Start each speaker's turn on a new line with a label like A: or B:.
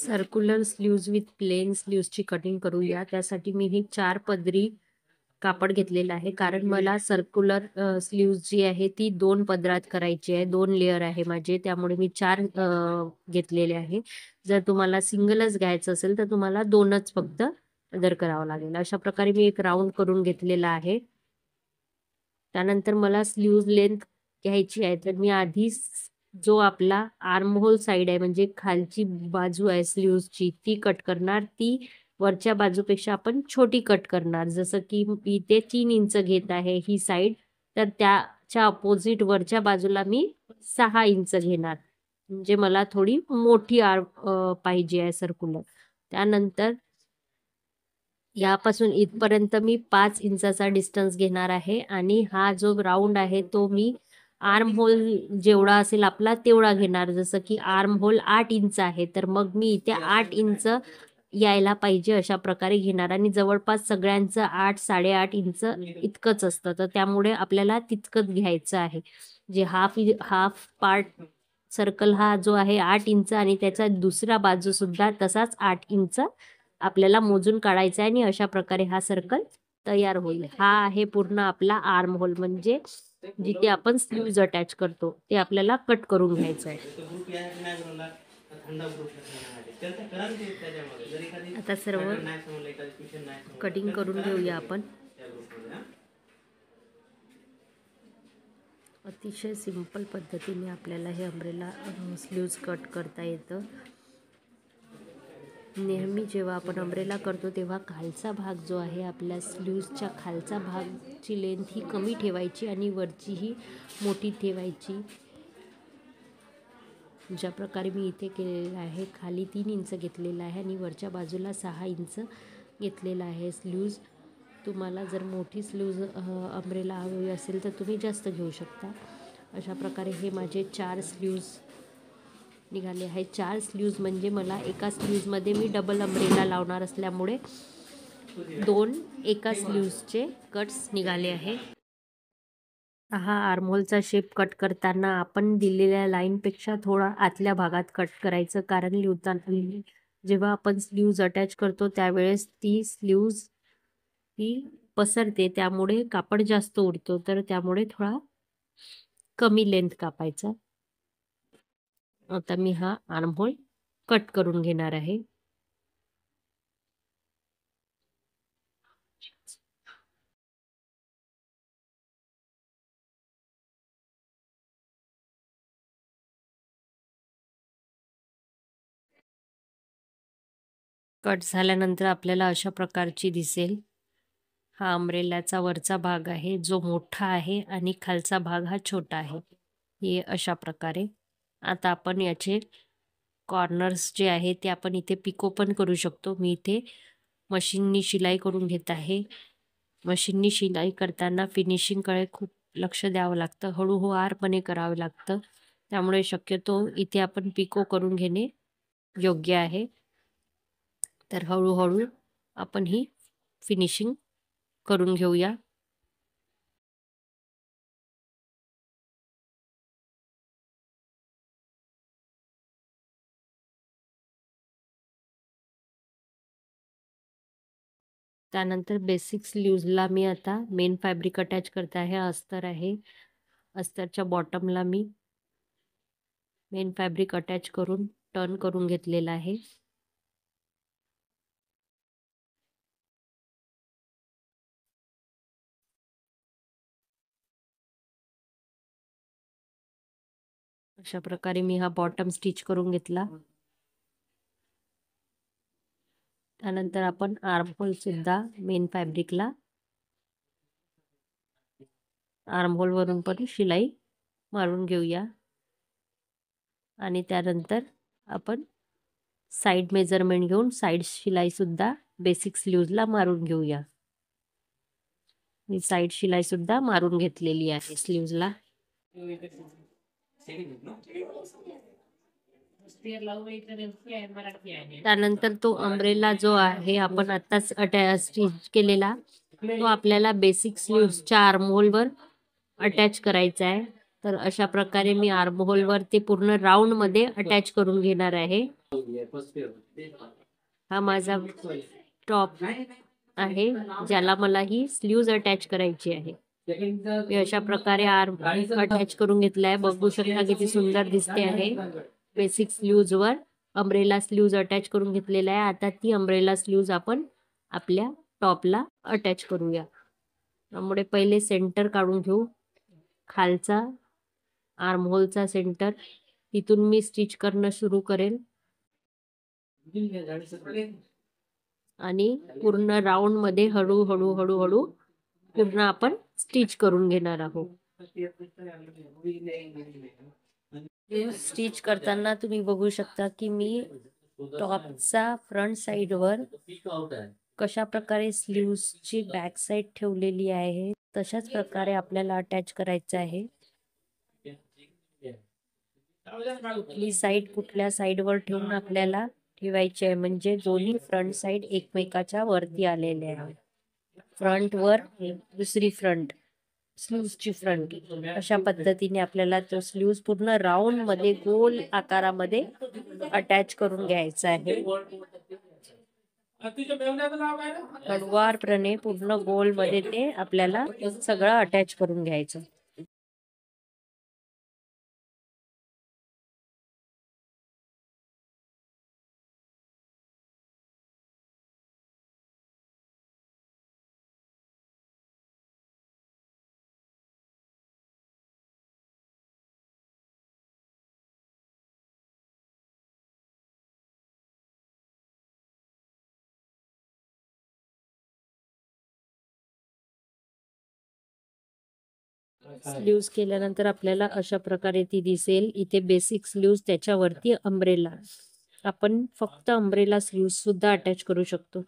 A: Circular sleeves with plain स्लीव्जची cutting करूया। त्यासाठी मी हे 4 पदरी कापड घेतलेलं आहे, कारण मला सर्क्युलर स्लीव्ज जी आहे ती 2 पदरात करायची आहे। 2 लेयर आहे माझे, त्यामुळे मी 4 घेतलेले आहे। जर तुम्हाला सिंगलच घ्यायचं असेल तर तुम्हाला 2च फक्त पदर करावं लागेल। अशा प्रकारे मी एक राऊंड करून घेतलेला आहे। त्यानंतर मला स्लीव्ज लेंथ घ्यायची आहे, तर मी आधी जो आपला आर्म होल साइड आहे, म्हणजे खालची बाजू आहे स्लीव्जची, ती कट करणार। ती वरच्या बाजूपेक्षा आपण छोटी कट करणार। जसं की इथे 3 इंच घेत आहे ही साइड, तर त्याच्या अपोजिट वरच्या बाजूला मी 6 इंच घेणार, म्हणजे मला थोडी मोठी पाहिजे आहे सर्क्युलर। त्यानंतर यापासून इथपर्यंत मी 5 इंचाचा डिस्टन्स घेणार आहे, आणि हा जो राऊंड आहे तो मी आर्म होल जेवढा असेल आपला तेवढा घेणार। जसं की आर्म होल 8 इंच आहे, तर मग मी इथे 8 इंच यायला पाहिजे अशा प्रकारे घेणार। आणि जवळपास सगळ्यांचं 8 8.5 इंच इतकंच असतं, तर त्यामुळे आपल्याला तितकंच घ्यायचं आहे। जे हाफ पार्ट सर्कल हा जो आहे 8 इंच, आणि त्याचा दुसरा बाजू सुद्धा तसाच 8 इंच आपल्याला मोजून काढायचा आहे। आणि अशा प्रकारे हा सर्कल तयार होईल। हा आहे पूर्ण आपला आर्म होल, म्हणजे जिथे आपण स्लीव्ज अटॅच करतो ते आपल्याला कट करून घ्यायचं आहे। आता सर्व कटिंग करून घेऊया आपण। अतिशय सिंपल पद्धतीने आपल्याला हे अम्ब्रेला स्लीव्ज कट करता येतं। नेहमी जेव्हा आपण अम्ब्रेला करतो तेव्हा खालचा भाग जो आहे आपल्या स्लीव्जच्या खालचा भागची लेंथ ही कमी ठेवायची आणि वरची ही मोठी ठेवायची। ज्या प्रकारे मी इथे केलेलं आहे, खाली 3 इंच घेतलेला आहे आणि वरच्या बाजूला 6 इंच घेतलेला आहे स्लीव्ज। तुम्हाला जर मोठी स्लीव्ज अम्ब्रेला हवी असेल तर तुम्ही जास्त घेऊ शकता। अशा प्रकारे हे माझे 4 स्लीव्ज निघाले आहे। 4 स्लीव्ज म्हणजे मला एका स्लीव्जमध्ये मी डबल अम्ब्रेला लावणार असल्यामुळे 2 एका स्लीव्जचे कट्स निघाले आहे। हा आर्महोलचा शेप कट करताना आपण दिलेल्या लाईनपेक्षा थोडा आतल्या भागात कट करायचं, कारण जेव्हा आपण स्लीव्ज अटॅच करतो त्यावेळेस ती स्लीव्ज ही पसरते, त्यामुळे कापड जास्त उडतो, तर त्यामुळे थोडा कमी लेंथ कापायचा। आता मी हा आर्महोल कट करून घेणार आहे। कट झाल्यानंतर आपल्याला अशा प्रकारची दिसेल। हा अम्ब्रेलाचा वरचा भाग आहे जो मोठा आहे, आणि खालचा भाग हा छोटा आहे। हे अशा प्रकारे आता आपण याचे कॉर्नर्स जे आहे ते आपण इथे पिको पण करू शकतो। मी इथे मशीननी शिलाई करून घेत आहे। मशीननी शिलाई करताना फिनिशिंगकडे खूप लक्ष द्यावं लागतं, हळूवारपणे करावं लागतं, त्यामुळे शक्यतो इथे आपण पिको करून घेणे योग्य आहे। तर हळूहळू आपण ही फिनिशिंग करून घेऊया। त्यानंतर बेसिक स्लीव्जला मी आता मेन फॅब्रिक अटॅच करत आहे। अस्तर आहे, अस्तरच्या बॉटमला मी मेन फॅब्रिक अटॅच करून टर्न करून घेतलेला आहे। अशा प्रकारे मी हा बॉटम स्टिच करून घेतला। त्यानंतर आपण आर्महोल सुद्धा मेन फॅब्रिकला आर्महोल वरून पण शिलाई मारून घेऊया, आणि त्यानंतर आपण साइड मेजरमेंट घेऊन साइड शिलाई सुद्धा बेसिक स्लीव्जला मारून घेऊया। मी साइड शिलाई सुद्धा मारून घेतलेली आहे स्लीव्जला। त्यानंतर तो अम्ब्रेला जो आहे आपण आताच स्टिच केलेला, तो आपल्याला बेसिक स्लीव्जच्या आर्महोलवर अटॅच करायचा आहे। तर अशा प्रकारे मी आर्महोल वर ते पूर्ण राऊंड मध्ये अटॅच करून घेणार आहे. हा माझा टॉप आहे ज्याला मला ही स्लीव्ज अटॅच करायची आहे. मी अशा प्रकारे आर्म अटॅच करून घेतलाय. बघू शकता किती सुंदर दिसते आहे. बेसिक स्लीव्ज वर अम्ब्रेला स्लीव्ज अटॅच करून घेतलेला आहे. आता ती अम्ब्रेला स्लीव्ज आपण आपल्या टॉपला अटॅच करूया. त्यामुळे पहिले सेंटर काढून घेऊ, खालचा आर्महोलचा सेंटर. तिथून मी स्टिच करणं सुरू करेल आणि पूर्ण राऊंड मध्ये हळूहळू हळूहळू पूर्ण आपण स्टिच करून घेणार आहोत. स्टिच करताना तुम्ही बघू शकता की मी टॉपचा फ्रंट साइड वर कशा प्रकारे स्लीव्सची बॅक साइड ठेवलेली आहे तशाच प्रकारे आपल्याला अटॅच करायचं आहे. कुठली साइड कुठल्या साइडवर ठेवून आपल्याला ठेवायची आहे म्हणजे दोन्ही फ्रंट साइड एकमेकाच्या वरती आलेले आहे. फ्रंट वर दुसरी फ्रंट स्लीव्सची फ्रंट अशा पद्धतीने आपल्याला तो स्लीव्स पूर्ण राऊंड मध्ये गोल आकारामध्ये अटॅच करून घ्यायचा आहे. हळुवारपणे पूर्ण गोल मध्ये ते आपल्याला सगळं अटॅच करून घ्यायचं. स्लीव्स केल्यानंतर आपल्याला अशा प्रकारे ती दिसेल. इथे बेसिक स्लीव्स त्याच्यावरती अम्ब्रेला. आपण फक्त अम्ब्रेला स्लीव्स सुद्धा अटॅच करू शकतो.